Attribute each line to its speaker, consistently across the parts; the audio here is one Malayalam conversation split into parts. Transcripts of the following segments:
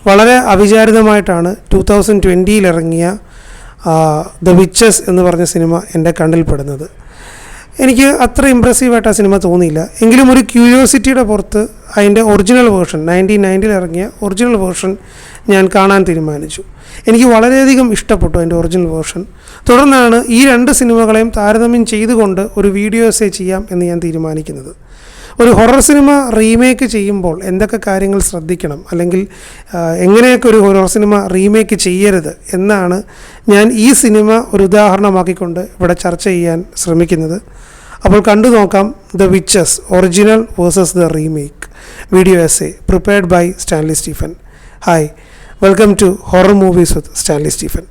Speaker 1: വളരെ അവിചാരിതമായിട്ടാണ് 2020 ഇറങ്ങിയ ദ വിച്ചസ് എന്ന് പറഞ്ഞ സിനിമ എൻ്റെ കണ്ണിൽപ്പെടുന്നത്. എനിക്ക് അത്ര ഇമ്പ്രസീവായിട്ട് ആ സിനിമ തോന്നിയില്ല. എങ്കിലും ഒരു ക്യൂരിയോസിറ്റിയുടെ പുറത്ത് അതിൻ്റെ ഒറിജിനൽ വേർഷൻ 1990 ഇറങ്ങിയ ഒറിജിനൽ വേർഷൻ ഞാൻ കാണാൻ തീരുമാനിച്ചു. എനിക്ക് വളരെയധികം ഇഷ്ടപ്പെട്ടു അതിൻ്റെ ഒറിജിനൽ വേർഷൻ. തുടർന്നാണ് ഈ രണ്ട് സിനിമകളെയും താരതമ്യം ചെയ്തുകൊണ്ട് ഒരു വീഡിയോ എസ്സേ ചെയ്യാം എന്ന് ഞാൻ തീരുമാനിക്കുന്നത്. ഒരു ഹൊറർ സിനിമ റീമേക്ക് ചെയ്യുമ്പോൾ എന്തൊക്കെ കാര്യങ്ങൾ ശ്രദ്ധിക്കണം, അല്ലെങ്കിൽ എങ്ങനെയൊക്കെ ഒരു ഹൊറർ സിനിമ റീമേക്ക് ചെയ്യരുത് എന്നാണ് ഞാൻ ഈ സിനിമ ഒരു ഉദാഹരണമാക്കിക്കൊണ്ട് ഇവിടെ ചർച്ച ചെയ്യാൻ ശ്രമിക്കുന്നത്. അപ്പോൾ കണ്ടു നോക്കാം the witches original versus the remake video essay prepared by Stanley Stephen. Hi, welcome to horror movies with Stanley Stephen.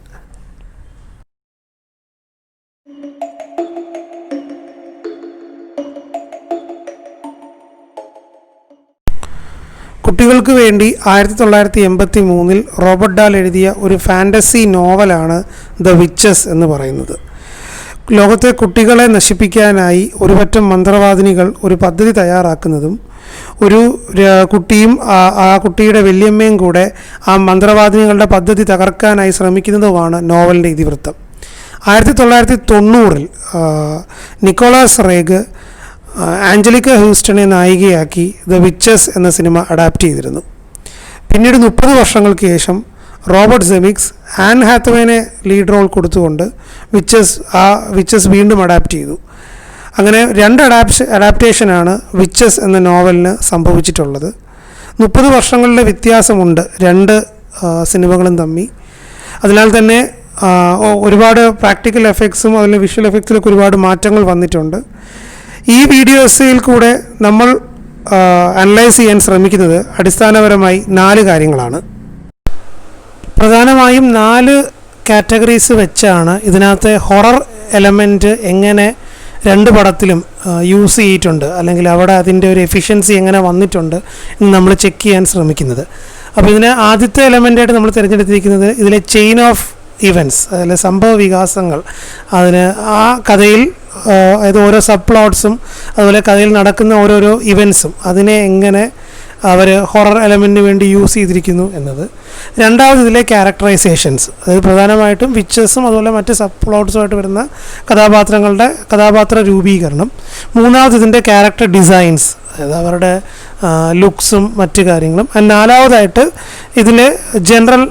Speaker 1: കുട്ടികൾക്ക് വേണ്ടി 1983 റോബർട്ട് ഡാൽ എഴുതിയ ഒരു ഫാൻറ്റസി നോവലാണ് ദ വിച്ചസ് എന്ന് പറയുന്നത്. ലോകത്തെ കുട്ടികളെ നശിപ്പിക്കാനായി ഒരുപറ്റം മന്ത്രവാദിനികൾ ഒരു പദ്ധതി തയ്യാറാക്കുന്നതും ഒരു കുട്ടിയും ആ കുട്ടിയുടെ വല്യമ്മയും കൂടെ ആ മന്ത്രവാദിനികളുടെ പദ്ധതി തകർക്കാനായി ശ്രമിക്കുന്നതുമാണ് നോവലിൻ്റെ ഇതിവൃത്തം. 1990 നിക്കോളാസ് റേഗ് ആഞ്ചലിക്ക ഹ്യൂസ്റ്റനെ നായികയാക്കി ദ വിച്ചസ് എന്ന സിനിമ അഡാപ്റ്റ് ചെയ്തിരുന്നു. പിന്നീട് 30 വർഷങ്ങൾക്ക് ശേഷം റോബർട്ട് സെമിക്സ് ആൻ ഹാത്തവേനെ ലീഡ് റോൾ കൊടുത്തുകൊണ്ട് വിച്ചസ് വീണ്ടും അഡാപ്റ്റ് ചെയ്തു. അങ്ങനെ 2 അഡാപ്റ്റേഷനാണ് വിച്ചസ് എന്ന നോവലിന് സംഭവിച്ചിട്ടുള്ളത്. 30 വർഷങ്ങളുടെ വ്യത്യാസമുണ്ട് രണ്ട് സിനിമകളും തമ്മിൽ. അതിനാൽ തന്നെ ഒരുപാട് പ്രാക്ടിക്കൽ എഫക്ട്സും അതിലെ വിഷ്വൽ എഫക്ട്സിലൊക്കെ ഒരുപാട് മാറ്റങ്ങൾ വന്നിട്ടുണ്ട്. ഈ വീഡിയോ എസ്സേയിൽ കൂടെ നമ്മൾ അനലൈസ് ചെയ്യാൻ ശ്രമിക്കുന്നത് അടിസ്ഥാനപരമായി 4 കാര്യങ്ങളാണ്. പ്രധാനമായും 4 കാറ്റഗറീസ് വെച്ചാണ് ഇതിനകത്തെ ഹൊറർ എലമെൻറ്റ് എങ്ങനെ 2 പടത്തിലും യൂസ് ചെയ്തിട്ടുണ്ട്, അല്ലെങ്കിൽ അവിടെ അതിൻ്റെ ഒരു എഫിഷ്യൻസി എങ്ങനെ വന്നിട്ടുണ്ട് എന്ന് നമ്മൾ ചെക്ക് ചെയ്യാൻ ശ്രമിക്കുന്നത്. അപ്പോൾ ഇതിന് ആദ്യത്തെ എലമെൻ്റായിട്ട് നമ്മൾ തിരഞ്ഞെടുത്തിരിക്കുന്നത് ഇതിലെ ചെയിൻ ഓഫ് ഇവൻറ്റ്സ്, അതിലെ സംഭവ വികാസങ്ങൾ. അതിന് ആ കഥയിൽ അതായത് ഓരോ സബ് പ്ലോട്ട്സും അതുപോലെ കഥയിൽ നടക്കുന്ന ഓരോരോ ഇവൻറ്റ്സും അതിനെ എങ്ങനെ അവർ ഹൊറർ എലമെൻറ്റിന് വേണ്ടി യൂസ് ചെയ്തിരിക്കുന്നു എന്നത്. രണ്ടാമത് ഇതിലെ ക്യാരക്ടറൈസേഷൻസ്, അതായത് പ്രധാനമായിട്ടും വിച്ചസും അതുപോലെ മറ്റ് സബ് പ്ലോട്ട്സുമായിട്ട് വരുന്ന കഥാപാത്ര രൂപീകരണം. മൂന്നാമത് ഇതിൻ്റെ ക്യാരക്ടർ ഡിസൈൻസ്, അതായത് അവരുടെ ലുക്സും മറ്റ് കാര്യങ്ങളും. നാലാമതായിട്ട് ഇതിലെ ജനറൽ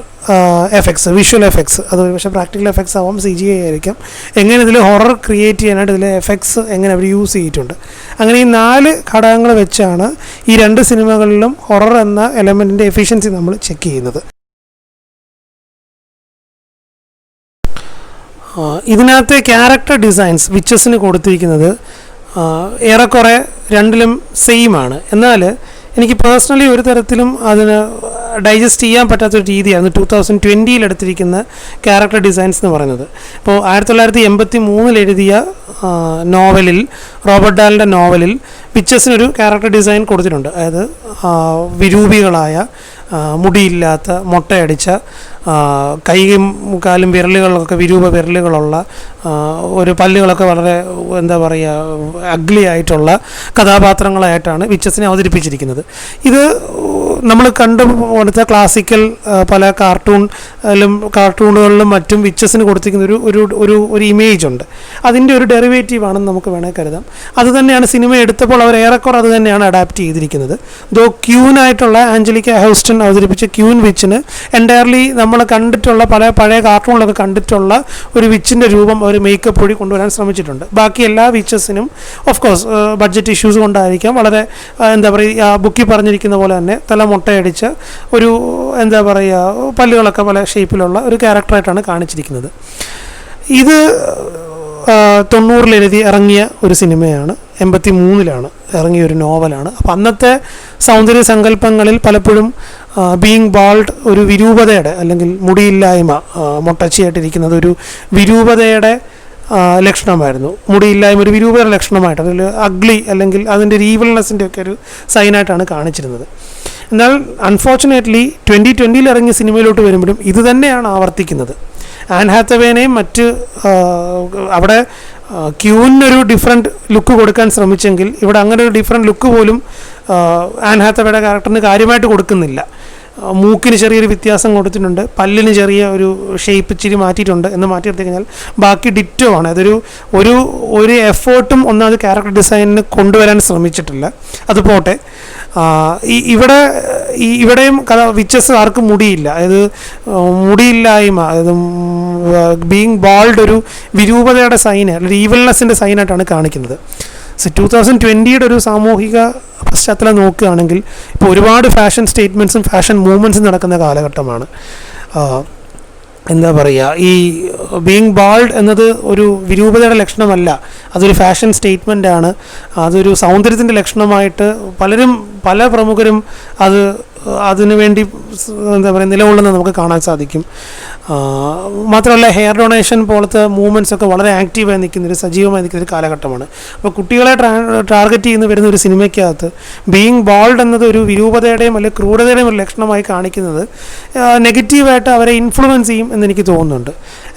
Speaker 1: എഫക്ട്സ്, വിഷ്വൽ എഫക്ട്സ്, അത് പക്ഷേ പ്രാക്ടിക്കൽ എഫക്ട്സ് ആവാം, CGI ആയിരിക്കാം. എങ്ങനെ ഇതിൽ ഹൊറർ ക്രിയേറ്റ് ചെയ്യാനായിട്ട് ഇതിലെ എഫക്ട്സ് എങ്ങനെ അവർ യൂസ് ചെയ്തിട്ടുണ്ട്. അങ്ങനെ ഈ 4 ഘടകങ്ങൾ വെച്ചാണ് ഈ 2 സിനിമകളിലും ഹൊറർ എന്ന എലമെൻറ്റിൻ്റെ എഫിഷ്യൻസി നമ്മൾ ചെക്ക് ചെയ്യുന്നത്. ഇതിനകത്തെ ക്യാരക്ടർ ഡിസൈൻസ് വിച്ചസിന് കൊടുത്തിരിക്കുന്നത് ഏറെക്കുറെ 2ലും സെയിമാണ്. എന്നാൽ എനിക്ക് പേഴ്സണലി ഒരു തരത്തിലും അതിന് ഡൈജസ്റ്റ് ചെയ്യാൻ പറ്റാത്തൊരു രീതിയാണ് 2020 എടുത്തിരിക്കുന്ന ക്യാരക്ടർ ഡിസൈൻസ് എന്ന് പറയുന്നത്. ഇപ്പോൾ 1983 എഴുതിയ നോവലിൽ, റോബർട്ട് ഡാലിൻ്റെ നോവലിൽ വിച്ചസിനൊരു ക്യാരക്ടർ ഡിസൈൻ കൊടുത്തിട്ടുണ്ട്. അതായത് വിരൂപികളായ, മുടിയില്ലാത്ത, മൊട്ടയടിച്ച, കൈയും കാലും വിരലുകളൊക്കെ വിരൂപ വിരലുകളുള്ള, ഒരു പല്ലുകളൊക്കെ വളരെ എന്താ പറയുക അഗ്ലി ആയിട്ടുള്ള കഥാപാത്രങ്ങളായിട്ടാണ് വിച്ചസിനെ അവതരിപ്പിച്ചിരിക്കുന്നത്. ഇത് നമ്മൾ കണ്ടുപോലത്തെ ക്ലാസിക്കൽ പല കാർട്ടൂണുകളിലും മറ്റും വിച്ചസിന് കൊടുത്തിരിക്കുന്ന ഒരു ഇമേജ് ഉണ്ട്. അതിൻ്റെ ഒരു ഡെറിവേറ്റീവ് ആണെന്ന് നമുക്ക് വേണമെങ്കിൽ കരുതാം. അതുതന്നെയാണ് സിനിമ എടുത്തപ്പോൾ അവർ ഏറെക്കുറെ അത് തന്നെയാണ് അഡാപ്റ്റ് ചെയ്തിരിക്കുന്നത്. ക്യൂനായിട്ടുള്ള ആഞ്ചലിക്ക ഹ്യൂസ്റ്റൺ അവതരിപ്പിച്ച ക്യൂൻ വിച്ചിന് എൻറ്റയർലി നമ്മൾ കണ്ടിട്ടുള്ള പഴയ കാർട്ടൂണിലൊക്കെ കണ്ടിട്ടുള്ള ഒരു വിച്ചിൻ്റെ രൂപം അവർ മേക്കപ്പ് വഴി കൊണ്ടുവരാൻ ശ്രമിച്ചിട്ടുണ്ട്. ബാക്കി എല്ലാ വിച്ചസിനും ഓഫ് കോഴ്സ് ബഡ്ജറ്റ് ഇഷ്യൂസ് കൊണ്ടായിരിക്കാം വളരെ എന്താ പറയുക ബുക്കിൽ പറഞ്ഞിരിക്കുന്ന പോലെ തന്നെ തല മുട്ടയടിച്ച ഒരു എന്താ പറയുക പല്ലുകളൊക്കെ പല ഷേപ്പിലുള്ള ഒരു ക്യാരക്ടറായിട്ടാണ് കാണിച്ചിരിക്കുന്നത്. ഇത് 90 ഇറങ്ങിയ ഒരു സിനിമയാണ്, 83 ഇറങ്ങിയ ഒരു നോവലാണ്. അപ്പം അന്നത്തെ സൗന്ദര്യ സങ്കല്പങ്ങളിൽ പലപ്പോഴും ബീയിങ് ബാൾഡ് ഒരു വിരൂപതയുടെ, അല്ലെങ്കിൽ മുടിയില്ലായ്മ, മൊട്ടച്ചിയായിട്ടിരിക്കുന്നത് ഒരു വിരൂപതയുടെ ലക്ഷണമായിരുന്നു. മുടിയില്ലായ്മ ഒരു വിരൂപയുടെ ലക്ഷണമായിട്ട്, അതിൽ അഗ്ലി അല്ലെങ്കിൽ അതിൻ്റെ ഒരു ഈവിൾനെസ്സിൻ്റെ ഒക്കെ ഒരു സൈനായിട്ടാണ് കാണിച്ചിരുന്നത്. എന്നാൽ അൺഫോർച്ചുനേറ്റ്ലി 2020 ഇറങ്ങിയ സിനിമയിലോട്ട് വരുമ്പോഴും ഇത് തന്നെയാണ് ആവർത്തിക്കുന്നത്. ആൻ ഹാത്തവേനെയും മറ്റ് അവിടെ ക്യൂവിനൊരു ഡിഫറെൻറ്റ് ലുക്ക് കൊടുക്കാൻ ശ്രമിച്ചെങ്കിൽ ഇവിടെ അങ്ങനെ ഒരു ഡിഫറെൻറ്റ് ലുക്ക് പോലും ആൻ ഹാത്തവേയുടെ ക്യാരക്ടറിന് കാര്യമായിട്ട് കൊടുക്കുന്നില്ല. മൂക്കിന് ചെറിയൊരു വ്യത്യാസം കൊടുത്തിട്ടുണ്ട്, പല്ലിന് ചെറിയ ഒരു ഷേപ്പ് ഇച്ചിരി മാറ്റിയിട്ടുണ്ട് എന്ന് മാറ്റി എടുത്തു കഴിഞ്ഞാൽ ബാക്കി ഡിറ്റോ ആണ്. അതൊരു ഒരു ഒരു എഫേർട്ടും ഒന്നാമത് ക്യാരക്ടർ ഡിസൈനിന് കൊണ്ടുവരാൻ ശ്രമിച്ചിട്ടില്ല. അത് പോട്ടെ. ഇവിടെയും വിച്ചസ് ആർക്കും മുടിയില്ല, അതായത് മുടിയില്ലായ്മ, അതായത് ബീങ് ബാൾഡ് ഒരു വിരൂപതയുടെ സൈന് അല്ലെങ്കിൽ ഈവൽനെസ്സിൻ്റെ സൈനായിട്ടാണ് കാണിക്കുന്നത്. 2020 ഒരു സാമൂഹിക പശ്ചാത്തലം നോക്കുകയാണെങ്കിൽ ഇപ്പോൾ ഒരുപാട് ഫാഷൻ സ്റ്റേറ്റ്മെൻറ്റ്സും ഫാഷൻ മൂവ്മെൻറ്റ്സും നടക്കുന്ന കാലഘട്ടമാണ്. എന്താ പറയുക, ഈ ബീങ് ബാൾഡ് എന്നത് ഒരു വിരൂപതയുടെ ലക്ഷണമല്ല, അതൊരു ഫാഷൻ സ്റ്റേറ്റ്മെൻറ്റാണ്, അതൊരു സൗന്ദര്യത്തിൻ്റെ ലക്ഷണമായിട്ട് പല പ്രമുഖരും അതിനു വേണ്ടി എന്താ പറയുക നിലകൊള്ളുന്നത് നമുക്ക് കാണാൻ സാധിക്കും. മാത്രമല്ല ഹെയർ ഡൊണേഷൻ പോലത്തെ മൂവ്മെൻറ്റ്സ് ഒക്കെ വളരെ ആക്റ്റീവായി നിൽക്കുന്നൊരു സജീവമായി നിൽക്കുന്നൊരു കാലഘട്ടമാണ്. അപ്പോൾ കുട്ടികളെ ടാർഗറ്റ് ചെയ്യുന്ന വരുന്ന ഒരു സിനിമയ്ക്കകത്ത് ബീയിങ് ബാൾഡ് എന്നത് ഒരു വിരൂപതയുടെയും അല്ലെങ്കിൽ ക്രൂരതയുടെയും ഒരു ലക്ഷണമായി കാണിക്കുന്നത് നെഗറ്റീവായിട്ട് അവരെ ഇൻഫ്ലുവൻസ് ചെയ്യും എന്നെനിക്ക് തോന്നുന്നുണ്ട്.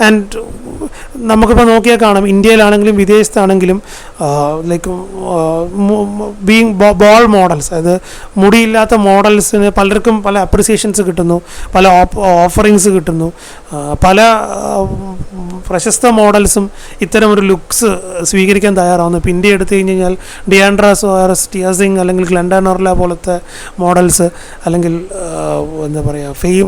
Speaker 1: ആൻഡ് നമുക്കിപ്പോൾ നോക്കിയാൽ കാണാം, ഇന്ത്യയിലാണെങ്കിലും വിദേശത്താണെങ്കിലും ലൈക്ക് ബീയിങ് ബോൾ മോഡൽസ്, അതായത് മുടിയില്ലാത്ത മോഡൽസിന് പലർക്കും പല അപ്രിസിയേഷൻസ് കിട്ടുന്നു, പല ഓഫറിങ്സ് കിട്ടുന്നു. പല പ്രശസ്ത മോഡൽസും ഇത്തരമൊരു ലുക്സ് സ്വീകരിക്കാൻ തയ്യാറാവുന്നു. ഇപ്പോൾ ഇന്ത്യ എടുത്തു കഴിഞ്ഞാൽ ഡിയാൻഡ്ര സോയറസ്, ടിയ സിംഗ് അല്ലെങ്കിൽ ഗ്ലെൻഡ നോർല പോലത്തെ മോഡൽസ്, അല്ലെങ്കിൽ എന്താ പറയുക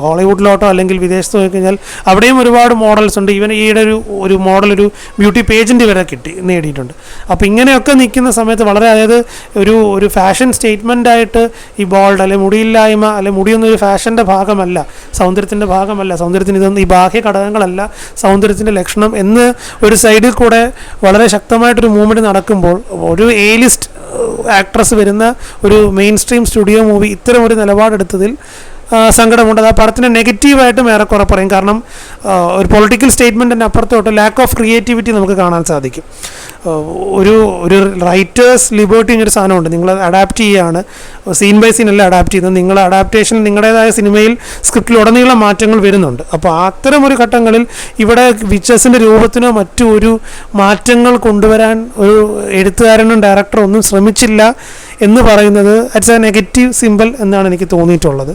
Speaker 1: ഹോളിവുഡിലോട്ടോ അല്ലെങ്കിൽ വിദേശത്ത് നോക്കിക്കഴിഞ്ഞാൽ അവിടെയും ഒരുപാട് മോഡൽസ് ഉണ്ട്. ഈവൻ ഈയിടെ ഒരു മോഡൽ ഒരു ബ്യൂട്ടി പേജൻറ്റ് വരെ നേടിയിട്ടുണ്ട്. അപ്പോൾ ഇങ്ങനെയൊക്കെ നിൽക്കുന്ന സമയത്ത് വളരെ, അതായത് ഒരു ഫാഷൻ സ്റ്റേറ്റ്മെൻറ്റായിട്ട് ഈ ബോൾഡ് അല്ലെങ്കിൽ മുടിയില്ലായ്മ അല്ലെങ്കിൽ മുടിയൊന്നും ഒരു ഫാഷൻ്റെ ഭാഗമല്ല, സൗന്ദര്യത്തിൻ്റെ ഭാഗമല്ല, സൗന്ദര്യത്തിന് ഇതൊന്നും ഈ ബാഹ്യ ഘടകങ്ങളല്ല സൗന്ദര്യത്തിൻ്റെ ലക്ഷണം എന്ന് ഒരു സൈഡിൽ കൂടെ വളരെ ശക്തമായിട്ടൊരു മൂവ്മെൻറ്റ് നടക്കുമ്പോൾ ഒരു A-ലിസ്റ്റ് ആക്ട്രസ് വരുന്ന ഒരു മെയിൻ സ്ട്രീം സ്റ്റുഡിയോ മൂവി ഇത്തരം ഒരു നിലപാടെടുത്തതിൽ സങ്കടമുണ്ട്. അത് ആ പടത്തിനെ നെഗറ്റീവായിട്ടും ഏറെക്കുറെ പറയും. കാരണം ഒരു പൊളിറ്റിക്കൽ സ്റ്റേറ്റ്മെൻറ്റിൻ്റെ അപ്പുറത്തോട്ട് ലാക്ക് ഓഫ് ക്രിയേറ്റിവിറ്റി നമുക്ക് കാണാൻ സാധിക്കും. ഒരു റൈറ്റേഴ്സ് ലിബർട്ടി എന്നൊരു സാധനമുണ്ട്. നിങ്ങൾ അഡാപ്റ്റ് ചെയ്യുകയാണ്, സീൻ ബൈ സീൻ അല്ല അഡാപ്റ്റ് ചെയ്യുന്നത്. നിങ്ങൾ അഡാപ്റ്റേഷൻ നിങ്ങളുടേതായ സിനിമയിൽ സ്ക്രിപ്റ്റിൽ ഉടനീളം മാറ്റങ്ങൾ വരുന്നുണ്ട്. അപ്പോൾ അത്തരമൊരു ഘട്ടങ്ങളിൽ ഇവിടെ വിച്ചസിൻ്റെ രൂപത്തിനോ മറ്റു ഒരു മാറ്റങ്ങൾ കൊണ്ടുവരാൻ ഒരു എഴുത്തുകാരനും ഡയറക്ടറും ഒന്നും ശ്രമിച്ചില്ല എന്ന് പറയുന്നത് ഇറ്റ്സ് എ നെഗറ്റീവ് സിമ്പിൾ എന്നാണ് എനിക്ക് തോന്നിയിട്ടുള്ളത്.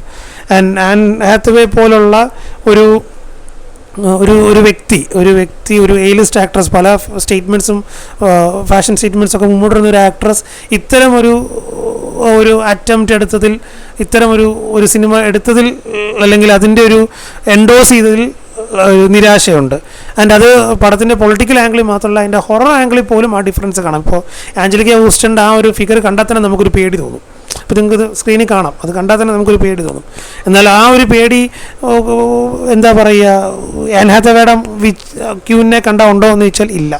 Speaker 1: ആൻ ഹാത്തവേ പോലുള്ള ഒരു വ്യക്തി ഒരു A-ലിസ്റ്റ് ആക്ട്രസ്, പല സ്റ്റേറ്റ്മെൻറ്റ്സും ഫാഷൻ സ്റ്റേറ്റ്മെൻറ്റ്സൊക്കെ മുന്നോട്ടുവരുന്ന ഒരു ആക്ട്രസ് ഇത്തരം ഒരു അറ്റംപ്റ്റ് എടുത്തതിൽ, ഇത്തരം ഒരു സിനിമ എടുത്തതിൽ അല്ലെങ്കിൽ അതിൻ്റെ ഒരു എൻഡോസ് ചെയ്തതിൽ നിരാശയുണ്ട്. ആൻഡ് അത് പടത്തിൻ്റെ പൊളിറ്റിക്കൽ ആംഗിളിൽ മാത്രമല്ല, അതിൻ്റെ ഹൊറർ ആംഗിളിൽ പോലും ആ ഡിഫറൻസ് കാണാം. ഇപ്പോൾ ആഞ്ചലിക്ക ഹൂസ്റ്റൻ്റെ ആ ഒരു ഫിഗർ കണ്ടാൽ തന്നെ നമുക്കൊരു പേടി തോന്നും. ഇപ്പോൾ നിങ്ങൾക്കത് സ്ക്രീനിൽ കാണാം, അത് കണ്ടാൽ തന്നെ നമുക്കൊരു പേടി തോന്നും. എന്നാൽ ആ ഒരു പേടി എന്താ പറയുക, ആൻ ഹാത്തവേയുടെ ക്യൂവിനെ കണ്ടാൽ ഉണ്ടോ എന്ന് ചോദിച്ചാൽ ഇല്ല.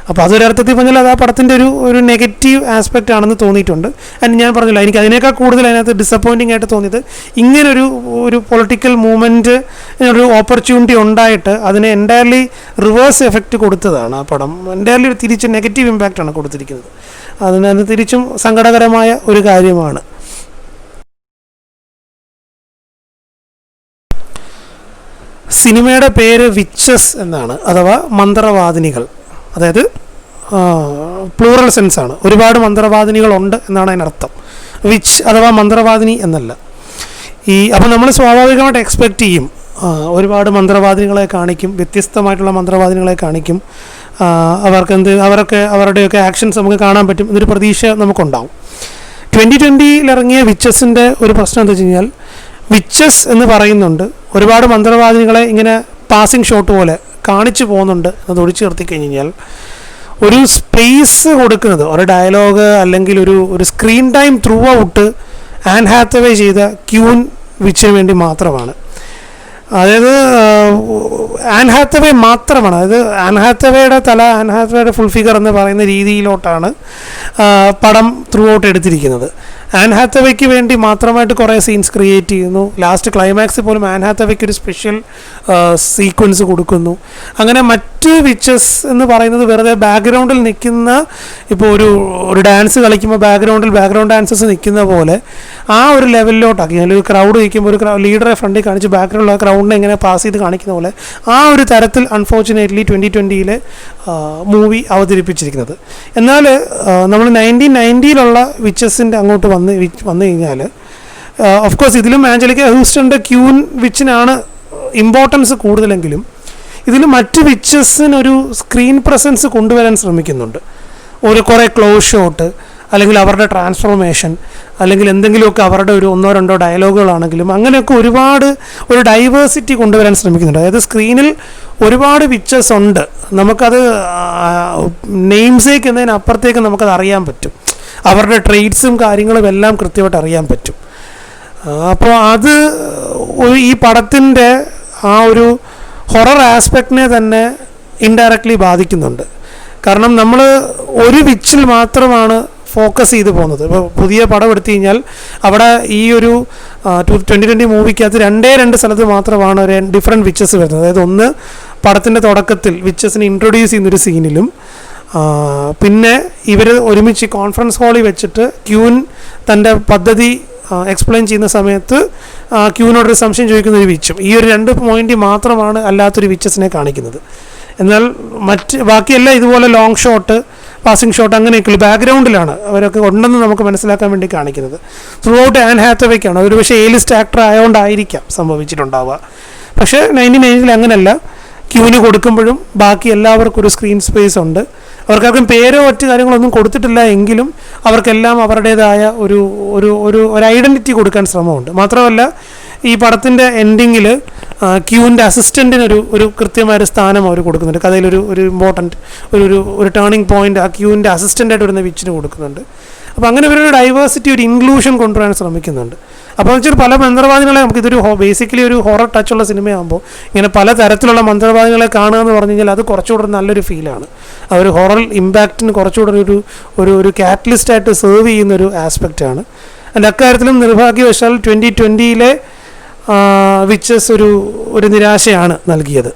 Speaker 1: അപ്പോൾ അതൊരർത്ഥത്തിൽ പറഞ്ഞാൽ അത് ആ പടത്തിൻ്റെ ഒരു നെഗറ്റീവ് ആസ്പെക്റ്റ് ആണെന്ന് തോന്നിയിട്ടുണ്ട്. ആൻഡ് ഞാൻ പറഞ്ഞില്ല, എനിക്ക് അതിനേക്കാൾ കൂടുതൽ അതിനകത്ത് ഡിസപ്പോയിൻറ്റിംഗ് ആയിട്ട് തോന്നിയത് ഇങ്ങനൊരു പൊളിറ്റിക്കൽ മൂവ്മെൻറ്റ് ഒരു ഓപ്പർച്യൂണിറ്റി ഉണ്ടായിട്ട് അതിനെ എൻറ്റയർലി റിവേഴ്സ് എഫക്റ്റ് കൊടുത്തതാണ് ആ പടം. എൻറ്റയർലി തിരിച്ച് നെഗറ്റീവ് ഇമ്പാക്റ്റാണ് കൊടുത്തിരിക്കുന്നത്. അതിനകത്ത് തിരിച്ചും സങ്കടകരമായ ഒരു കാര്യമാണ്. സിനിമയുടെ പേര് വിച്ചസ് എന്നാണ്, അഥവാ മന്ത്രവാദിനികൾ. അതായത് പ്ലൂറൽ സെൻസാണ്, ഒരുപാട് മന്ത്രവാദിനികളുണ്ട് എന്നാണ് അതിനർത്ഥം. വിച്ച് അഥവാ മന്ത്രവാദിനി എന്നല്ല. അപ്പോൾ നമ്മൾ സ്വാഭാവികമായിട്ട് എക്സ്പെക്റ്റ് ചെയ്യും, ഒരുപാട് മന്ത്രവാദിനികളെ കാണിക്കും, വ്യത്യസ്തമായിട്ടുള്ള മന്ത്രവാദിനികളെ കാണിക്കും, അവരുടെയൊക്കെ ആക്ഷൻസ് നമുക്ക് കാണാൻ പറ്റും എന്നൊരു പ്രതീക്ഷ നമുക്കുണ്ടാവും. 2020 ഇറങ്ങിയ വിച്ചസിൻ്റെ ഒരു പ്രശ്നം എന്താ വെച്ച് കഴിഞ്ഞാൽ, വിച്ചസ് എന്ന് പറയുന്നുണ്ട്, ഒരുപാട് മന്ത്രവാദിനികളെ ഇങ്ങനെ പാസിംഗ് ഷോട്ട് പോലെ കാണിച്ചു പോകുന്നുണ്ട്. അത് ഒഴിച്ചു നിർത്തി കഴിഞ്ഞാൽ ഒരു സ്പേസ് കൊടുക്കുന്നത്, ഒരു ഡയലോഗ് അല്ലെങ്കിൽ ഒരു screen time through out an ഹാത്തവേ ചെയ്ത ക്യൂൻ വിച്ചിന് വേണ്ടി മാത്രമാണ്. അതായത് ആൻ ഹാത്തവേ മാത്രമാണ്, അതായത് ആൻ ഹാത്തവേയുടെ ആൻ ഹാത്തവേയുടെ ഫുൾ ഫിഗർ എന്ന് പറയുന്ന രീതിയിലോട്ടാണ് പടം ത്രൂ ഔട്ട് എടുത്തിരിക്കുന്നത്. ആൻ ഹാത്തവേക്ക് വേണ്ടി മാത്രമായിട്ട് കുറേ സീൻസ് ക്രിയേറ്റ് ചെയ്യുന്നു. ലാസ്റ്റ് ക്ലൈമാക്സിൽ പോലും ആൻ ഹാത്തവേക്ക് ഒരു സ്പെഷ്യൽ സീക്വൻസ് കൊടുക്കുന്നു. അങ്ങനെ മറ്റ് വിച്ചസ് എന്ന് പറയുന്നത് വെറുതെ ബാക്ക്ഗ്രൗണ്ടിൽ നിൽക്കുന്ന, ഇപ്പോൾ ഒരു ഡാൻസ് കളിക്കുമ്പോൾ ബാക്ക്ഗ്രൗണ്ട് ഡാൻസസ് നിൽക്കുന്ന പോലെ ആ ഒരു ലെവലിലോട്ടാക്കി, അല്ലെങ്കിൽ ഒരു ക്രൗഡ് നിൽക്കുമ്പോൾ ഒരു ലീഡറെ ഫ്രണ്ടിൽ കാണിച്ച് ബാക്ക്ഗ്രൗണ്ടിൽ ആ ക്രൗഡിനെ ഇങ്ങനെ പാസ് ചെയ്ത് കാണിക്കുന്ന പോലെ ആ ഒരു തരത്തിൽ അൺഫോർച്ചുനേറ്റ്ലി 2020 മൂവി അവതരിപ്പിച്ചിരിക്കുന്നത്. എന്നാൽ നമ്മൾ 1990 വിച്ചസിൻ്റെ അങ്ങോട്ട് വന്നു കഴിഞ്ഞാൽ ഓഫ് കോഴ്സ് ഇതിലും ആഞ്ചലിക്ക ഹൂസ്റ്റൻ്റെ ക്യൂൻ വിച്ചിനാണ് ഇമ്പോർട്ടൻസ് കൂടുതലെങ്കിലും ഇതിൽ മറ്റ് വിച്ചസിനൊരു സ്ക്രീൻ പ്രസൻസ് കൊണ്ടുവരാൻ ശ്രമിക്കുന്നുണ്ട്. കുറേ ക്ലോസ് ഷോട്ട്, അല്ലെങ്കിൽ അവരുടെ ട്രാൻസ്ഫോർമേഷൻ, അല്ലെങ്കിൽ എന്തെങ്കിലുമൊക്കെ അവരുടെ ഒരു 1-2 ഡയലോഗുകളാണെങ്കിലും അങ്ങനെയൊക്കെ ഒരുപാട് ഒരു ഡൈവേഴ്സിറ്റി കൊണ്ടുവരാൻ ശ്രമിക്കുന്നുണ്ട്. അതായത് സ്ക്രീനിൽ ഒരുപാട് വിച്ചസ് ഉണ്ട്, നമുക്കത് നെയിംസേക്ക് എന്നതിനപ്പുറത്തേക്ക് നമുക്കത് അറിയാൻ പറ്റും. അവരുടെ ട്രെയ്റ്റ്സും കാര്യങ്ങളും എല്ലാം കൃത്യമായിട്ട് അറിയാൻ പറ്റും. അപ്പോൾ അത് ഈ പടത്തിൻ്റെ ആ ഒരു ഹൊറർ ആസ്പെക്റ്റിനെ തന്നെ ഇൻഡയറക്റ്റ്ലി ബാധിക്കുന്നുണ്ട്. കാരണം നമ്മൾ ഒരു വിച്ചിൽ മാത്രമാണ് ഫോക്കസ് ചെയ്ത് പോകുന്നത്. ഇപ്പോൾ പുതിയ പടം എടുത്തു കഴിഞ്ഞാൽ അവിടെ ഈ ഒരു 2020 മൂവിക്കകത്ത് 2 സ്ഥലത്ത് മാത്രമാണ് ഒരു ഡിഫറെൻറ്റ് വിച്ചസ് വരുന്നത്. അതായത് ഒന്ന് പടത്തിൻ്റെ തുടക്കത്തിൽ വിച്ചസിനെ ഇൻട്രൊഡ്യൂസ് ചെയ്യുന്നൊരു സീനിലും, പിന്നെ ഇവർ ഒരുമിച്ച് കോൺഫറൻസ് ഹാളിൽ വെച്ചിട്ട് ക്യൂൻ തൻ്റെ പദ്ധതി എക്സ്പ്ലെയിൻ ചെയ്യുന്ന സമയത്ത് ക്യൂനോടൊരു സംശയം ചോദിക്കുന്ന ഒരു വിച്ചും, ഈ ഒരു 2 പോയിന്റ് മാത്രമാണ് അല്ലാത്തൊരു വിച്ചസിനെ കാണിക്കുന്നത്. എന്നാൽ ബാക്കിയെല്ലാം ഇതുപോലെ ലോങ് ഷോട്ട്, പാസിംഗ് ഷോട്ട് അങ്ങനെയൊക്കെയുള്ള ബാക്ക്ഗ്രൗണ്ടിലാണ് അവരൊക്കെ ഉണ്ടെന്ന് നമുക്ക് മനസ്സിലാക്കാൻ വേണ്ടി കാണിക്കുന്നത്. ത്രൂ ഔട്ട് ആൻ ഹാത്തവേക്കാണ്. ഒരു പക്ഷേ എ ലിസ്റ്റ് ആക്ടർ ആയതുകൊണ്ടായിരിക്കാം സംഭവിച്ചിട്ടുണ്ടാവുക. പക്ഷേ 1990 അങ്ങനെയല്ല. ക്യൂന് കൊടുക്കുമ്പോഴും ബാക്കി എല്ലാവർക്കും ഒരു സ്ക്രീൻ സ്പേസ് ഉണ്ട്. അവർക്കാർക്കും പേരോ മറ്റു കാര്യങ്ങളൊന്നും കൊടുത്തിട്ടില്ല എങ്കിലും അവർക്കെല്ലാം അവരുടേതായ ഒരു ഐഡൻറ്റിറ്റി കൊടുക്കാൻ ശ്രമമുണ്ട്. മാത്രമല്ല ഈ പടത്തിൻ്റെ എൻഡിങ്ങിൽ ക്യൂവിൻ്റെ അസിസ്റ്റൻറ്റിനൊരു കൃത്യമായൊരു സ്ഥാനം അവർ കൊടുക്കുന്നുണ്ട്. കഥയിലൊരു ഇമ്പോർട്ടൻറ്റ് ഒരു ടേണിംഗ് പോയിൻ്റ് ആ ക്യൂവിൻ്റെ അസിസ്റ്റൻ്റായിട്ട് വരുന്ന വിച്ചിന് കൊടുക്കുന്നുണ്ട്. അപ്പോൾ അങ്ങനെ ഇവരൊരു ഡൈവേഴ്സിറ്റി, ഒരു ഇൻക്ലൂഷൻ കൊണ്ടുവരാൻ ശ്രമിക്കുന്നുണ്ട്. അപ്പോൾ വെച്ചാൽ പല മന്ത്രവാദികളെ നമുക്കിതൊരു ബേസിക്കലി ഒരു ഹൊറർ ടച്ചുള്ള സിനിമയാകുമ്പോൾ ഇങ്ങനെ പല തരത്തിലുള്ള മന്ത്രവാദികളെ കാണുക എന്ന് പറഞ്ഞു കഴിഞ്ഞാൽ അത് കുറച്ചുകൂടെ നല്ലൊരു ഫീലാണ്. ആ ഒരു ഹൊറർ ഇമ്പാക്റ്റിന് കുറച്ചുകൂടെ ഒരു കാറ്റലിസ്റ്റായിട്ട് സെർവ് ചെയ്യുന്നൊരു ആസ്പെക്റ്റാണ്. അതിൻ്റെ അക്കാര്യത്തിലും നിർഭാഗ്യവശാൽ 2020 വിച്ചസ് ഒരു നിരാശയാണ് നൽകിയത്.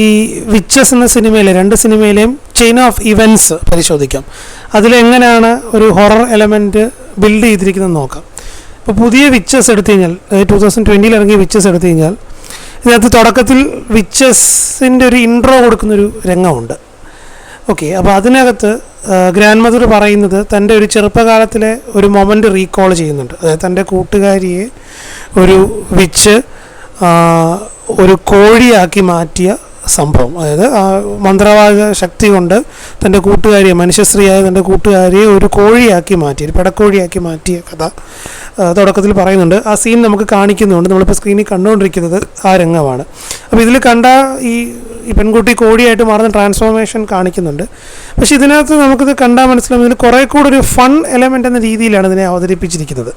Speaker 1: ഈ വിച്ചസ് എന്ന സിനിമയിലെ 2 സിനിമയിലെയും ചെയിൻ ഓഫ് ഇവൻറ്റ്സ് പരിശോധിക്കാം. അതിലെങ്ങനെയാണ് ഒരു ഹൊറർ എലമെൻറ്റ് ബിൽഡ് ചെയ്തിരിക്കുന്നത് നോക്കാം. ഇപ്പോൾ പുതിയ വിച്ചസ് എടുത്തു കഴിഞ്ഞാൽ 2020 ഇറങ്ങിയ വിച്ചസ് എടുത്തു കഴിഞ്ഞാൽ ഇതിനകത്ത് തുടക്കത്തിൽ വിച്ചസിൻ്റെ ഒരു ഇൻട്രോ കൊടുക്കുന്നൊരു രംഗമുണ്ട്. ഓക്കെ, അപ്പോൾ അതിനകത്ത് ഗ്രാൻഡ് മദർ പറയുന്നത് തൻ്റെ ഒരു ചെറുപ്പകാലത്തിലെ ഒരു മൊമെൻ്റ് റീകോൾ ചെയ്യുന്നുണ്ട്. അതായത് തൻ്റെ കൂട്ടുകാരിയെ ഒരു വിച്ച് ഒരു കോഴിയാക്കി മാറ്റിയ സംഭവം. അതായത് ആ മന്ത്രവാദ ശക്തി കൊണ്ട് തൻ്റെ കൂട്ടുകാരിയെ, മനുഷ്യശ്രീയായ തൻ്റെ കൂട്ടുകാരിയെ ഒരു കോഴിയാക്കി മാറ്റി, ഒരു പെടക്കോഴിയാക്കി മാറ്റിയ കഥ തുടക്കത്തിൽ പറയുന്നുണ്ട്. ആ സീൻ നമുക്ക് കാണിക്കുന്നുണ്ട്. നമ്മളിപ്പോൾ സ്ക്രീനിൽ കണ്ടുകൊണ്ടിരിക്കുന്നത് ആ രംഗമാണ്. അപ്പോൾ ഇതിൽ കണ്ട ഈ പെൺകുട്ടി കോഴിയായിട്ട് മാറുന്ന ട്രാൻസ്ഫോർമേഷൻ കാണിക്കുന്നുണ്ട്. പക്ഷേ ഇതിനകത്ത് നമുക്കിത് കണ്ടാൽ മനസ്സിലാവും ഇതിൽ കുറേ കൂടെ ഒരു ഫൺ എലമെൻ്റ് എന്ന രീതിയിലാണ് ഇതിനെ അവതരിപ്പിച്ചിരിക്കുന്നത്.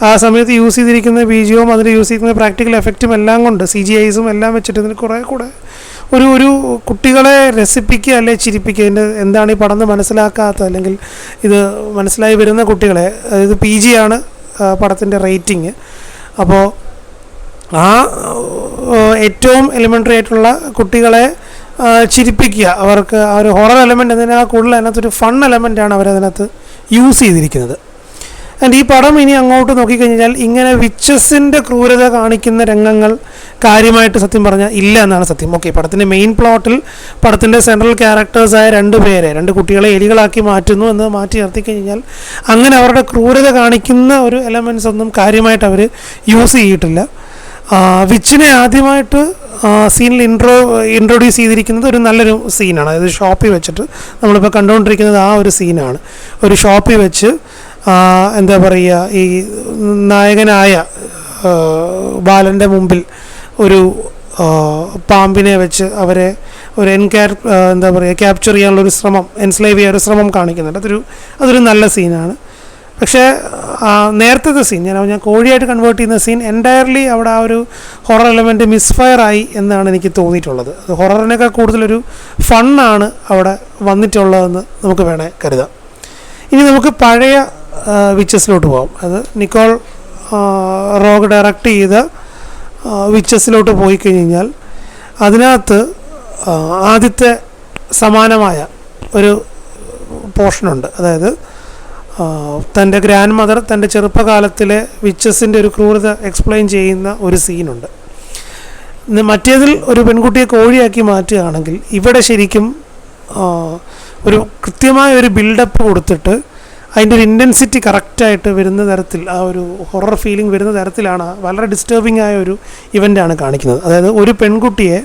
Speaker 1: ആ സമയത്ത് യൂസ് ചെയ്തിരിക്കുന്ന ബീജിയവും അതിൽ യൂസ് ചെയ്യുന്ന പ്രാക്ടിക്കൽ എഫക്റ്റും എല്ലാം കൊണ്ട് CGIസും എല്ലാം വെച്ചിട്ട് ഇതിന് കുറേ കൂടെ ഒരു കുട്ടികളെ രസിപ്പിക്കുക അല്ലെ ചിരിപ്പിക്കുക. ഇതിൻ്റെ എന്താണ് ഈ പടം മനസ്സിലാക്കാത്ത, അല്ലെങ്കിൽ ഇത് മനസ്സിലായി വരുന്ന കുട്ടികളെ, അതായത് PG ആണ് പടത്തിൻ്റെ റേറ്റിംഗ്. അപ്പോൾ ആ ഏറ്റവും എലിമെൻ്ററി ആയിട്ടുള്ള കുട്ടികളെ ചിരിപ്പിക്കുക, അവർക്ക് ആ ഒരു ഹൊറർ എലമെൻ്റ് എന്നതിനേക്കാൾ കൂടുതൽ അതിനകത്തൊരു ഫൺ എലമെൻ്റാണ് അവരതിനകത്ത് യൂസ് ചെയ്തിരിക്കുന്നത്. ആൻഡ് ഈ പടം ഇനി അങ്ങോട്ട് നോക്കിക്കഴിഞ്ഞാൽ ഇങ്ങനെ വിച്ചസിൻ്റെ ക്രൂരത കാണിക്കുന്ന രംഗങ്ങൾ കാര്യമായിട്ട് സത്യം പറഞ്ഞാൽ ഇല്ല എന്നാണ് സത്യം. ഓക്കെ, പടത്തിൻ്റെ മെയിൻ പ്ലോട്ടിൽ പടത്തിൻ്റെ സെൻട്രൽ ക്യാരക്ടേഴ്സായ 2 കുട്ടികളെ എലികളാക്കി മാറ്റുന്നു എന്ന് മാറ്റി നിർത്തിക്കഴിഞ്ഞാൽ അങ്ങനെ അവരുടെ ക്രൂരത കാണിക്കുന്ന ഒരു എലമെൻറ്റ്സ് ഒന്നും കാര്യമായിട്ട് അവർ യൂസ് ചെയ്തിട്ടില്ല. വിച്ചിനെ ആദ്യമായിട്ട് സീനിൽ ഇൻട്രൊഡ്യൂസ് ചെയ്തിരിക്കുന്നത് ഒരു നല്ലൊരു സീനാണ്. അതായത് ഷോപ്പിൽ വെച്ചിട്ട് നമ്മളിപ്പോൾ കണ്ടുകൊണ്ടിരിക്കുന്നത് ആ ഒരു സീനാണ്. ഒരു ഷോപ്പിൽ വെച്ച് എന്താ പറയുക, ഈ നായകനായ ബാലൻ്റെ മുമ്പിൽ ഒരു പാമ്പിനെ വെച്ച് അവരെ ഒരു എന്താ പറയുക ക്യാപ്ചർ ചെയ്യാനുള്ളൊരു ശ്രമം, എൻസ്ലൈവ് ചെയ്യാനൊരു ശ്രമം കാണിക്കുന്നുണ്ട്. അതൊരു നല്ല സീനാണ്. പക്ഷേ നേരത്തെ സീൻ ഞാൻ കോഴിയായിട്ട് കൺവേർട്ട് ചെയ്യുന്ന സീൻ എൻറ്റയർലി അവിടെ ആ ഒരു ഹൊറർ എലമെൻറ്റ് മിസ്ഫയർ ആയി എന്നാണ് എനിക്ക് തോന്നിയിട്ടുള്ളത്. അത് ഹൊററിനേക്കാൾ കൂടുതലൊരു ഫണ്ണാണ് അവിടെ വന്നിട്ടുള്ളതെന്ന് നമുക്ക് വേണേൽ കരുതാം. ഇനി നമുക്ക് പഴയ വിച്ചസിലോട്ട് പോകാം. അത് നിക്കോൾ റോഗ് ഡയറക്റ്റ് ചെയ്ത വിച്ചസിലോട്ട് പോയി കഴിഞ്ഞാൽ അതിനകത്ത് ആദ്യത്തെ സമാനമായ ഒരു പോർഷനുണ്ട്. അതായത് തൻ്റെ ഗ്രാൻഡ് മദർ തൻ്റെ ചെറുപ്പകാലത്തിലെ വിച്ചസിൻ്റെ ഒരു ക്രൂരത എക്സ്പ്ലെയിൻ ചെയ്യുന്ന ഒരു സീനുണ്ട്. മറ്റേതിൽ ഒരു പെൺകുട്ടിയെ കോഴിയാക്കി മാറ്റുകയാണെങ്കിൽ ഇവിടെ ശരിക്കും ഒരു കൃത്യമായ ഒരു ബിൽഡപ്പ് കൊടുത്തിട്ട് അതിൻ്റെ ഒരു ഇൻറ്റൻസിറ്റി കറക്റ്റായിട്ട് വരുന്ന തരത്തിൽ, ആ ഒരു ഹൊറർ ഫീലിംഗ് വരുന്ന തരത്തിലാണ് വളരെ ഡിസ്റ്റർബിംഗ് ആയ ഒരു ഇവൻ്റാണ് കാണിക്കുന്നത്. അതായത് ഒരു പെൺകുട്ടിയെ,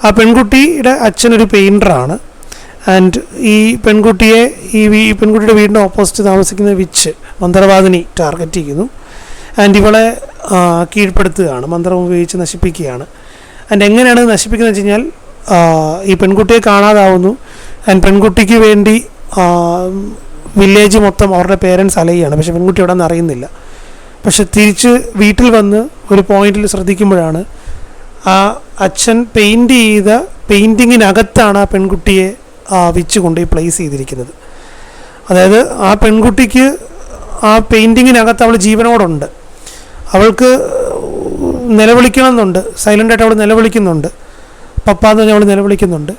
Speaker 1: ആ പെൺകുട്ടിയുടെ അച്ഛനൊരു പെയിൻറ്ററാണ്. ആൻഡ് ഈ പെൺകുട്ടിയുടെ വീടിൻ്റെ ഓപ്പോസിറ്റ് താമസിക്കുന്ന വിച്ച്, മന്ത്രവാദിനി ടാർഗറ്റ് ചെയ്യുന്നു. ആൻഡ് ഇവളെ കീഴ്പ്പെടുത്തുകയാണ്, മന്ത്രം ഉപയോഗിച്ച് നശിപ്പിക്കുകയാണ്. ആൻഡ് എങ്ങനെയാണ് നശിപ്പിക്കുന്നത് വെച്ച് കഴിഞ്ഞാൽ, ഈ പെൺകുട്ടിയെ കാണാതാവുന്നു. ആൻഡ് പെൺകുട്ടിക്ക് വേണ്ടി വില്ലേജ് മൊത്തം അവരുടെ പേരൻസ് അലയുകയാണ്. പക്ഷേ പെൺകുട്ടി അവിടെ നിന്ന് അറിയുന്നില്ല. പക്ഷെ തിരിച്ച് വീട്ടിൽ വന്ന് ഒരു പോയിന്റിൽ ശ്രദ്ധിക്കുമ്പോഴാണ് ആ അച്ഛൻ പെയിൻറ് ചെയ്ത പെയിൻറ്റിങ്ങിനകത്താണ് ആ പെൺകുട്ടിയെ വിച്ച് കൊണ്ടുപോയി പ്ലേസ് ചെയ്തിരിക്കുന്നത്. അതായത് ആ പെൺകുട്ടിക്ക് ആ പെയിൻറ്റിങ്ങിനകത്ത് അവൾ ജീവനോടുണ്ട്. അവൾക്ക് നിലവിളിക്കണമെന്നുണ്ട്, സൈലൻ്റായിട്ട് അവൾ നിലവിളിക്കുന്നുണ്ട്, പപ്പാന്ന് പറഞ്ഞാൽ അവൾ നിലവിളിക്കുന്നുണ്ട്.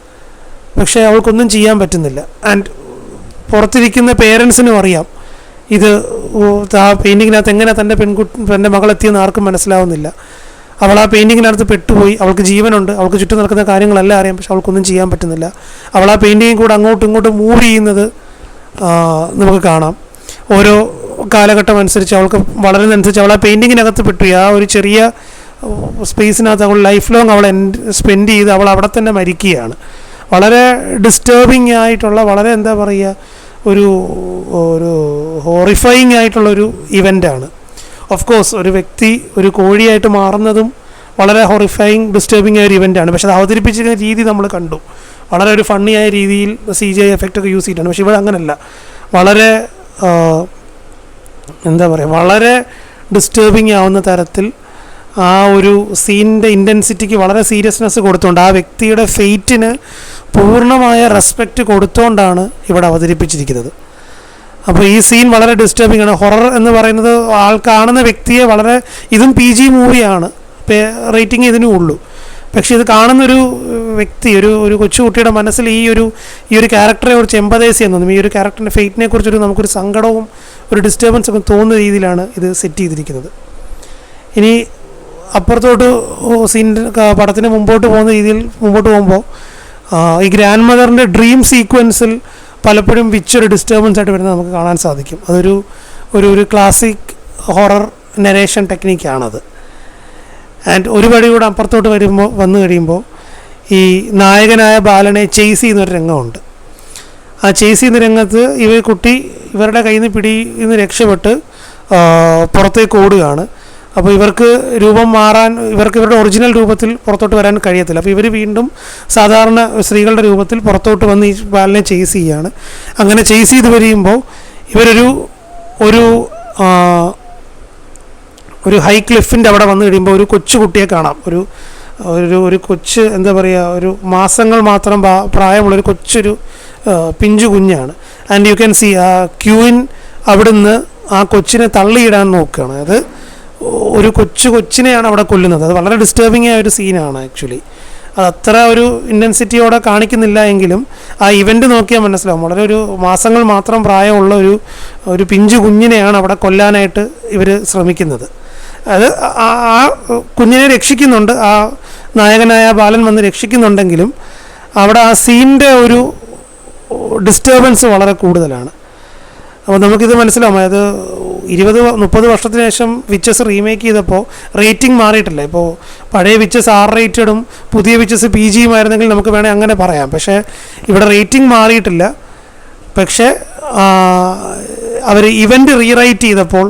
Speaker 1: പക്ഷേ അവൾക്കൊന്നും ചെയ്യാൻ പറ്റുന്നില്ല. ആൻഡ് പുറത്തിരിക്കുന്ന പേരൻസിനും അറിയാം ഇത് ആ പെയിൻറ്റിങ്ങിനകത്ത് എങ്ങനെ തൻ്റെ മകളെത്തിയെന്ന് ആർക്കും മനസ്സിലാവുന്നില്ല. അവൾ ആ പെയിൻറ്റിങ്ങിനകത്ത് പെട്ടുപോയി. അവൾക്ക് ജീവനുണ്ട്, അവൾക്ക് ചുറ്റും നടക്കുന്ന കാര്യങ്ങളെല്ലാം അറിയാം, പക്ഷെ അവൾക്കൊന്നും ചെയ്യാൻ പറ്റുന്നില്ല. അവൾ ആ പെയിൻറ്റിങ്ങിൽ കൂടെ അങ്ങോട്ടും ഇങ്ങോട്ടും മൂവ് ചെയ്യുന്നത് നമുക്ക് കാണാം. ഓരോ കാലഘട്ടം അനുസരിച്ച് അവൾക്ക് വളരുന്നതനുസരിച്ച് അവൾ ആ പെയിൻറ്റിങ്ങിനകത്ത് പെട്ടുപോയി. ആ ഒരു ചെറിയ സ്പേസിനകത്ത് അവൾ ലൈഫ് ലോങ് അവൾ സ്പെൻഡ് ചെയ്ത് അവൾ അവിടെ തന്നെ മരിക്കുകയാണ്. വളരെ ഡിസ്റ്റർബിങ് ആയിട്ടുള്ള, വളരെ എന്താ പറയുക, ഒരു ഹോറിഫൈങ് ആയിട്ടുള്ളൊരു ഇവൻ്റാണ്. ഓഫ് കോഴ്സ് ഒരു വ്യക്തി ഒരു കോഴിയായിട്ട് മാറുന്നതും വളരെ ഹൊറിഫൈങ് ഡിസ്റ്റർബിങ് ആയ ഒരു ഇവൻ്റാണ്. പക്ഷെ അത് അവതരിപ്പിച്ചിരിക്കുന്ന രീതി നമ്മൾ കണ്ടു, വളരെ ഒരു ഫണ്ണിയായ രീതിയിൽ CGI എഫക്റ്റ് ഒക്കെ യൂസ് ചെയ്തിട്ടാണ്. പക്ഷെ ഇവിടെ അങ്ങനെയല്ല, വളരെ എന്താ പറയുക, വളരെ ഡിസ്റ്റർബിങ് ആവുന്ന തരത്തിൽ ആ ഒരു സീനിൻ്റെ ഇൻറ്റൻസിറ്റിക്ക് വളരെ സീരിയസ്നെസ് കൊടുത്തുകൊണ്ട്, ആ വ്യക്തിയുടെ ഫെയ്റ്റിന് പൂർണ്ണമായ റെസ്പെക്റ്റ് കൊടുത്തുകൊണ്ടാണ് ഇവിടെ അവതരിപ്പിച്ചിരിക്കുന്നത്. അപ്പോൾ ഈ സീൻ വളരെ ഡിസ്റ്റർബിംഗ് ആണ്. ഹൊറർ എന്ന് പറയുന്നത് ആൾ കാണുന്ന വ്യക്തിയെ വളരെ, ഇതും PG മൂവിയാണ്, റേറ്റിംഗ് ഇതിനും ഉള്ളൂ. പക്ഷേ ഇത് കാണുന്നൊരു വ്യക്തി, ഒരു കൊച്ചുകുട്ടിയുടെ മനസ്സിൽ ഈ ഒരു ക്യാരക്ടറെ കുറിച്ച് എമ്പതൈസ് ചെയ്യാൻ തോന്നും. ഈ ഒരു ക്യാരക്ടറിൻ്റെ ഫെയ്റ്റിനെ കുറിച്ചൊരു നമുക്കൊരു സങ്കടവും ഒരു ഡിസ്റ്റർബൻസ് ഒക്കെ തോന്നുന്ന രീതിയിലാണ് ഇത് സെറ്റ് ചെയ്തിരിക്കുന്നത്. ഇനി അപ്പുറത്തോട്ട് പടത്തിന് മുമ്പോട്ട് പോകുന്ന രീതിയിൽ മുമ്പോട്ട് പോകുമ്പോൾ ഈ ഗ്രാൻഡ് മദറിൻ്റെ ഡ്രീം സീക്വൻസിൽ പലപ്പോഴും വിച്ചൊരു ഡിസ്റ്റർബൻസ് ആയിട്ട് വരുന്നത് നമുക്ക് കാണാൻ സാധിക്കും. ഒരു ക്ലാസിക് ഹൊറർ നരേഷൻ ടെക്നിക്കാണത്. ആൻഡ് ഒരു പടി കൂടെ അപ്പുറത്തോട്ട് വന്നു കഴിയുമ്പോൾ ഈ നായകനായ ബാലനെ ചേസ് ചെയ്യുന്നൊരു രംഗമുണ്ട്. ആ ചേസ് ചെയ്യുന്ന രംഗത്ത് ഇവരുടെ കയ്യിൽ നിന്ന് പിടിയിൽ നിന്ന് രക്ഷപ്പെട്ട് പുറത്തേക്ക് ഓടുകയാണ്. അപ്പോൾ ഇവർക്ക് രൂപം മാറാൻ, ഇവരുടെ ഒറിജിനൽ രൂപത്തിൽ പുറത്തോട്ട് വരാൻ കഴിയത്തില്ല. അപ്പോൾ ഇവർ വീണ്ടും സാധാരണ സ്ത്രീകളുടെ രൂപത്തിൽ പുറത്തോട്ട് വന്ന് ഈ ബാലിനെ ചേസ് ചെയ്യുകയാണ്. അങ്ങനെ ചേസ് ചെയ്ത് വരുമ്പോൾ ഒരു ഹൈ ക്ലിഫിൻ്റെ അവിടെ വന്നു കഴിയുമ്പോൾ ഒരു കൊച്ചു കുട്ടിയെ കാണാം. ഒരു കൊച്ച്, എന്താ പറയുക, ഒരു മാസങ്ങൾ മാത്രം പ്രായമുള്ളൊരു കൊച്ചൊരു പിഞ്ചു കുഞ്ഞാണ്. ആൻഡ് യു ക്യാൻ സീ ആ ക്യൂവിൻ അവിടുന്ന് ആ കൊച്ചിനെ തള്ളിയിടാൻ നോക്കുകയാണ്. അത് ഒരു കൊച്ചിനെയാണ് അവിടെ കൊല്ലുന്നത്. അത് വളരെ ഡിസ്റ്റർബിംഗ് ആയ ഒരു സീനാണ് ആക്ച്വലി. അത് അത്ര ഒരു ഇൻറ്റൻസിറ്റിയോടെ കാണിക്കുന്നില്ല എങ്കിലും ആ ഇവൻ്റ് നോക്കിയാൽ മനസ്സിലാവും. വളരെ ഒരു മാസങ്ങൾ മാത്രം പ്രായമുള്ള ഒരു പിഞ്ചു കുഞ്ഞിനെയാണ് അവിടെ കൊല്ലാനായിട്ട് ഇവർ ശ്രമിക്കുന്നത്. അത് ആ കുഞ്ഞിനെ രക്ഷിക്കുന്നുണ്ട്, ആ നായകനായ ബാലൻ വന്ന് രക്ഷിക്കുന്നുണ്ടെങ്കിലും അവിടെ ആ സീനിൻ്റെ ഒരു ഡിസ്റ്റർബൻസ് വളരെ കൂടുതലാണ്. അപ്പോൾ നമുക്കിത് മനസ്സിലാവും. അതായത് 20-30 വർഷത്തിന് ശേഷം വിച്ചസ് റീമേക്ക് ചെയ്തപ്പോൾ റേറ്റിംഗ് മാറിയിട്ടില്ല. ഇപ്പോൾ പഴയ വിച്ചസ് R റേറ്റഡും പുതിയ വിച്ചസ് PG ആയിരുന്നെങ്കിൽ നമുക്ക് വേണമെങ്കിൽ അങ്ങനെ പറയാം. പക്ഷേ ഇവിടെ റേറ്റിംഗ് മാറിയിട്ടില്ല. പക്ഷേ അവർ ഇവൻ്റ് റീറൈറ്റ് ചെയ്തപ്പോൾ,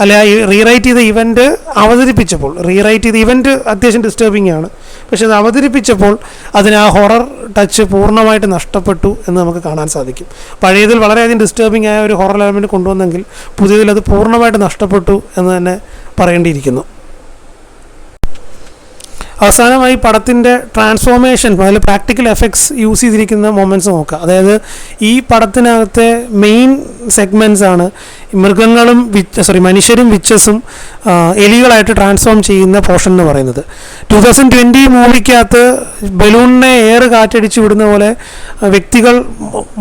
Speaker 1: അല്ല റീറൈറ്റ് ചെയ്ത ഇവൻ്റ് അവതരിപ്പിച്ചപ്പോൾ, റീറൈറ്റ് ചെയ്ത ഇവൻ്റ് അത്യാവശ്യം ഡിസ്റ്റർബിംഗ് ആണ്. പക്ഷെ അത് അവതരിപ്പിച്ചപ്പോൾ അതിന് ആ ഹൊറർ ടച്ച് പൂർണ്ണമായിട്ട് നഷ്ടപ്പെട്ടു എന്ന് നമുക്ക് കാണാൻ സാധിക്കും. പഴയതിൽ വളരെയധികം ഡിസ്റ്റർബിംഗ് ആയ ഒരു ഹൊറർ എലമെൻറ്റ് കൊണ്ടുവന്നെങ്കിൽ പുതിയതിൽ അത് പൂർണ്ണമായിട്ട് നഷ്ടപ്പെട്ടു എന്ന് തന്നെ പറയേണ്ടിയിരിക്കുന്നു. അവസാനമായി പടത്തിൻ്റെ ട്രാൻസ്ഫോർമേഷൻ, അതിൽ പ്രാക്ടിക്കൽ എഫക്ട്സ് യൂസ് ചെയ്തിരിക്കുന്ന മൊമെൻറ്റ്സ് നോക്കുക. അതായത് ഈ പടത്തിനകത്തെ മെയിൻ സെഗ്മെൻറ്റ്സ് ആണ് മനുഷ്യരും വിച്ചസും എലികളായിട്ട് ട്രാൻസ്ഫോം ചെയ്യുന്ന പോർഷൻ എന്ന് പറയുന്നത്. 2020 മൂവിക്കകത്ത് ബലൂണിനെ കാറ്റടിച്ച് വിടുന്ന പോലെ വ്യക്തികൾ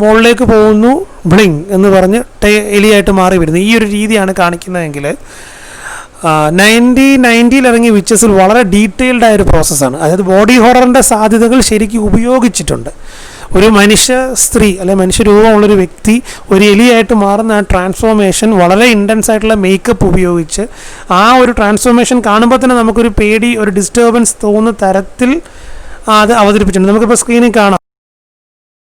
Speaker 1: മുകളിലേക്ക് പോകുന്നു, ബ്ലിങ് എന്ന് പറഞ്ഞ് എലിയായിട്ട് മാറി വരുന്നു. ഈ ഒരു രീതിയാണ് കാണിക്കുന്നതെങ്കിൽ 1990 ഇറങ്ങിയ വിച്ചസിൽ വളരെ ഡീറ്റെയിൽഡ് ആയൊരു പ്രോസസ്സാണ്. അതായത് ബോഡി ഹൊററിൻ്റെ സാധ്യതകൾ ശരിക്കും ഉപയോഗിച്ചിട്ടുണ്ട്. ഒരു മനുഷ്യ സ്ത്രീ അല്ലെ മനുഷ്യരൂപമുള്ളൊരു വ്യക്തി ഒരു എലിയായിട്ട് മാറുന്ന ആ ട്രാൻസ്ഫോർമേഷൻ വളരെ ഇൻറ്റൻസ് ആയിട്ടുള്ള മേക്കപ്പ് ഉപയോഗിച്ച് ആ ഒരു ട്രാൻസ്ഫോർമേഷൻ കാണുമ്പോൾ തന്നെ നമുക്കൊരു പേടി, ഒരു ഡിസ്റ്റർബൻസ് തോന്നുന്ന തരത്തിൽ അത് അവതരിപ്പിച്ചിട്ടുണ്ട്. നമുക്കിപ്പോൾ സ്ക്രീനിൽ കാണാം.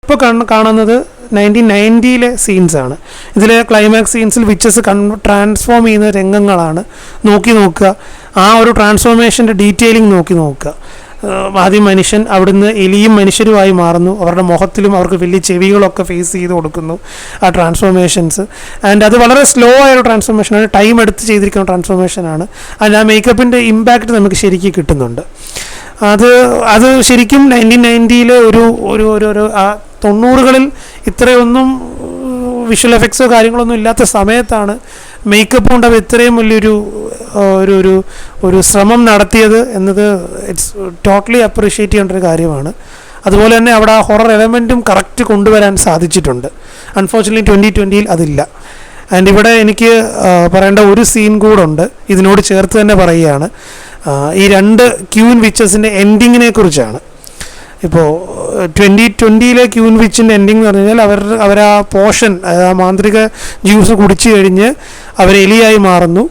Speaker 1: ഇപ്പോൾ കാണുന്നത് 1990-ലെ സീൻസാണ്. ഇതിലെ ക്ലൈമാക്സ് സീൻസിൽ വിച്ചസ് ട്രാൻസ്ഫോം ചെയ്യുന്ന രംഗങ്ങളാണ്. നോക്കുക, ആ ഒരു ട്രാൻസ്ഫോർമേഷൻ്റെ ഡീറ്റെയിലിംഗ് നോക്കുക. ആദ്യം മനുഷ്യൻ അവിടുന്ന് എലിയും മനുഷ്യരുമായി മാറുന്നു. അവരുടെ മുഖത്തിലും അവർക്ക് വലിയ ചെവികളൊക്കെ ഫേസ് ചെയ്ത് കൊടുക്കുന്നു ആ ട്രാൻസ്ഫോർമേഷൻസ്. ആൻഡ് അത് വളരെ സ്ലോ ആയൊരു ട്രാൻസ്ഫോർമേഷനാണ്, ടൈം എടുത്ത് ചെയ്തിരിക്കുന്ന ട്രാൻസ്ഫോർമേഷനാണ്. അതിൽ ആ മേക്കപ്പിൻ്റെ ഇമ്പാക്റ്റ് നമുക്ക് ശരിക്കും കിട്ടുന്നുണ്ട്. അത് ശരിക്കും 1990-ലെ ഒരു 90-കളിൽ ഇത്രയൊന്നും വിഷ്വൽ എഫക്ട്സോ കാര്യങ്ങളൊന്നും ഇല്ലാത്ത സമയത്താണ് മേക്കപ്പ് കൊണ്ട് അവർ ഇത്രയും വലിയൊരു ഒരു ശ്രമം നടത്തിയത് എന്നത് ഇറ്റ്സ് ടോട്ടലി അപ്രീഷിയേറ്റ് ചെയ്യേണ്ട ഒരു കാര്യമാണ്. അതുപോലെ തന്നെ അവിടെ ആ ഹൊറർ എലമെൻറ്റും കറക്റ്റ് കൊണ്ടുവരാൻ സാധിച്ചിട്ടുണ്ട്. അൺഫോർച്യുനേറ്റ്ലി 2020-ൽ അതില്ല. ആൻഡ് ഇവിടെ എനിക്ക് പറയേണ്ട ഒരു സീൻ കൂടെ ഉണ്ട്, ഇതിനോട് ചേർത്ത് തന്നെ പറയുകയാണ്. ഈ 2 ക്യൂൻ വിച്ചസിൻ്റെ എൻഡിങ്ങിനെ കുറിച്ചാണ്. ഇപ്പോൾ 2020-ലെ ക്യൂൻ വിച്ചിൻ്റെ എൻഡിങ് എന്ന് പറഞ്ഞു കഴിഞ്ഞാൽ അവർ ആ പോഷൻ, ആ മാന്ത്രിക ജ്യൂസ് കുടിച്ചു കഴിഞ്ഞ് അവർ എലിയായി മാറുന്നു.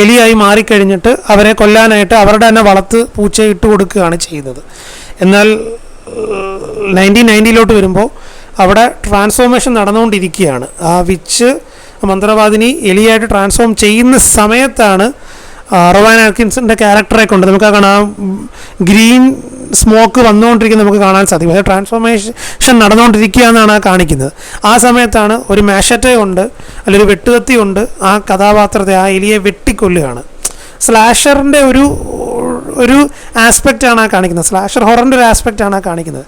Speaker 1: എലിയായി മാറിക്കഴിഞ്ഞിട്ട് അവരെ കൊല്ലാനായിട്ട് അവരുടെ തന്നെ വളർത്ത് പൂച്ചയെ ഇട്ട് കൊടുക്കുകയാണ് ചെയ്യുന്നത്. എന്നാൽ 1990-ലോട്ട് വരുമ്പോൾ അവിടെ ട്രാൻസ്ഫോർമേഷൻ നടന്നുകൊണ്ടിരിക്കുകയാണ്. ആ വിച്ച് മന്ത്രവാദിനി എലിയായിട്ട് ട്രാൻസ്ഫോം ചെയ്യുന്ന സമയത്താണ് റോവാൻ ആറ്റ്കിൻസിൻ്റെ ക്യാരക്ടറെ കൊണ്ട് നമുക്ക് കാണാം ഗ്രീൻ സ്മോക്ക് വന്നുകൊണ്ടിരിക്കുന്നത് നമുക്ക് കാണാൻ സാധിക്കും. അതായത് ട്രാൻസ്ഫോർമേഷൻ നടന്നുകൊണ്ടിരിക്കുക എന്നാണ് കാണിക്കുന്നത്. ആ സമയത്താണ് ഒരു മാഷറ്റെ കൊണ്ട് അല്ലെങ്കിൽ ഒരു വെട്ടുകത്തി കൊണ്ട് ആ കഥാപാത്രത്തെ, ആ എലിയെ വെട്ടിക്കൊല്ലുകയാണ്. സ്ലാഷറിൻ്റെ ഒരു ആസ്പെക്റ്റാണ് ആ കാണിക്കുന്നത്. സ്ലാഷർ ഹൊററിൻ്റെ ഒരു ആസ്പെക്റ്റാണ് ആ കാണിക്കുന്നത്.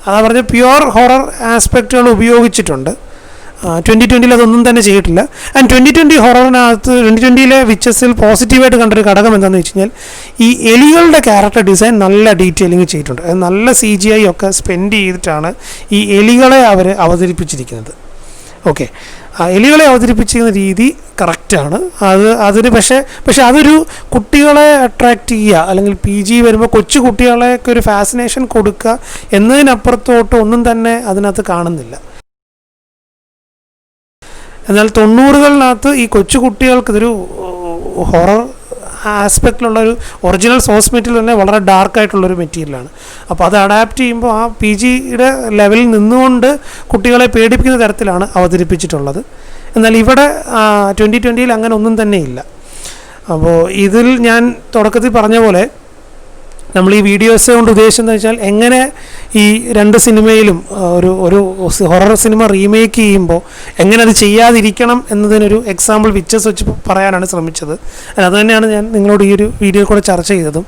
Speaker 1: അതാ പറഞ്ഞ പ്യുവർ ഹൊറർ ആസ്പെക്റ്റുകൾ ഉപയോഗിച്ചിട്ടുണ്ട്. 2020-ൽ അതൊന്നും തന്നെ ചെയ്തിട്ടില്ല. ആൻഡ് 2020 ഹൊററിനകത്ത് 2020-ലെ വിച്ചസിൽ പോസിറ്റീവായിട്ട് കണ്ടൊരു ഘടകം എന്താണെന്ന് വെച്ച് കഴിഞ്ഞാൽ ഈ എലികളുടെ ക്യാരക്ടർ ഡിസൈൻ നല്ല ഡീറ്റെയിലിംഗ് ചെയ്തിട്ടുണ്ട്. അത് നല്ല CGI ഒക്കെ സ്പെൻഡ് ചെയ്തിട്ടാണ് ഈ എലികളെ അവർ അവതരിപ്പിച്ചിരിക്കുന്നത്. ഓക്കെ, എലികളെ അവതരിപ്പിച്ചിരിക്കുന്ന രീതി കറക്റ്റാണ്. അതിന് പക്ഷേ അതൊരു കുട്ടികളെ അട്രാക്റ്റ് ചെയ്യുക അല്ലെങ്കിൽ PG വരുമ്പോൾ കൊച്ചു കുട്ടികളെയൊക്കെ ഒരു ഫാസിനേഷൻ കൊടുക്കുക എന്നതിനപ്പുറത്തോട്ട് ഒന്നും തന്നെ അതിനകത്ത് കാണുന്നില്ല. എന്നാൽ 90-കളിനകത്ത് ഈ കൊച്ചു കുട്ടികൾക്ക് ഇതൊരു ഹൊറർ ആസ്പെക്റ്റിലുള്ളൊരു ഒറിജിനൽ സോഴ്സ് മെറ്റീരിയൽ തന്നെ വളരെ ഡാർക്കായിട്ടുള്ളൊരു മെറ്റീരിയലാണ്. അപ്പോൾ അത് അഡാപ്റ്റ് ചെയ്യുമ്പോൾ ആ PGയുടെ ലെവലിൽ നിന്നുകൊണ്ട് കുട്ടികളെ പേടിപ്പിക്കുന്ന തരത്തിലാണ് അവതരിപ്പിച്ചിട്ടുള്ളത്. എന്നാൽ ഇവിടെ 2020-ൽ അങ്ങനെ ഒന്നും തന്നെ ഇല്ല. അപ്പോൾ ഇതിൽ ഞാൻ തുടക്കത്തിൽ പറഞ്ഞ പോലെ നമ്മൾ ഈ വീഡിയോസ് കൊണ്ട് ഉദ്ദേശിച്ചെന്ന് വെച്ചാൽ എങ്ങനെ ഈ 2 സിനിമയിലും ഒരു ഹൊറർ സിനിമ റീമേക്ക് ചെയ്യുമ്പോൾ എങ്ങനെ അത് ചെയ്യാതിരിക്കണം എന്നതിനൊരു എക്സാമ്പിൾ വിച്ചസ് വെച്ച് പറയാനാണ് ശ്രമിച്ചത്. അതുതന്നെയാണ് ഞാൻ നിങ്ങളോട് ഈ ഒരു വീഡിയോ കൂടെ ചർച്ച ചെയ്തതും.